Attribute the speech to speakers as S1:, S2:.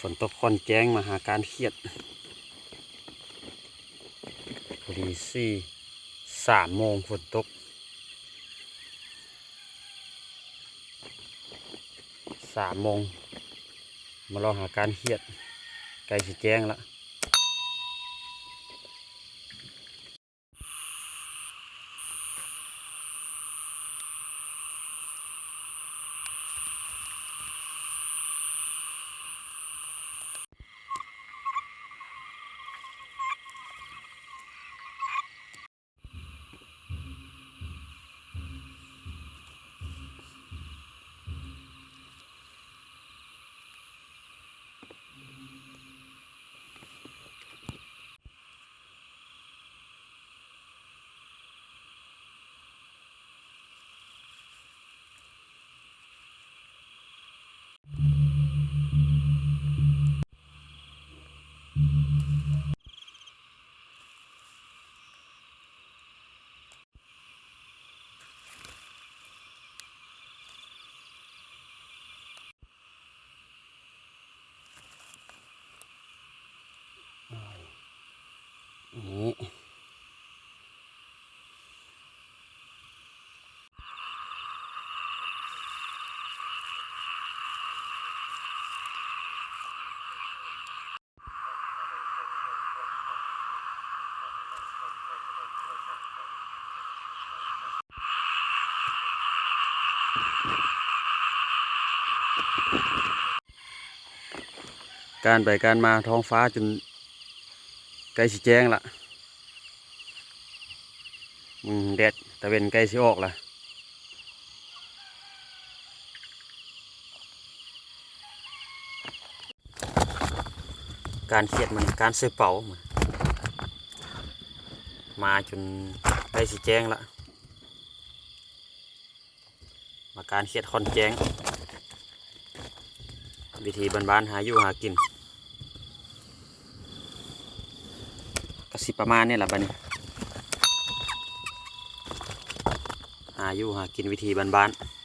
S1: ฝนตกค่อนแจ้งมาหาการเครียดพอดี3 โมงฝนตก3 โมงมาลองหาการเครียดใกล้สิแจ้งละนี่การไปการมาท้องฟ้าจนใกล้สิแจ้งละแดดตะเวนใกล้สิออกละการเครียดมันการซื้อเป๋ามาจนใกล้สิแจ้งละมาการเครียดค่อนแจ้งวิธีบ้านๆหาอยู่หากินก็สิประมาณนี้แหละบัดนี้หาอยู่หากินวิธีบ้านๆ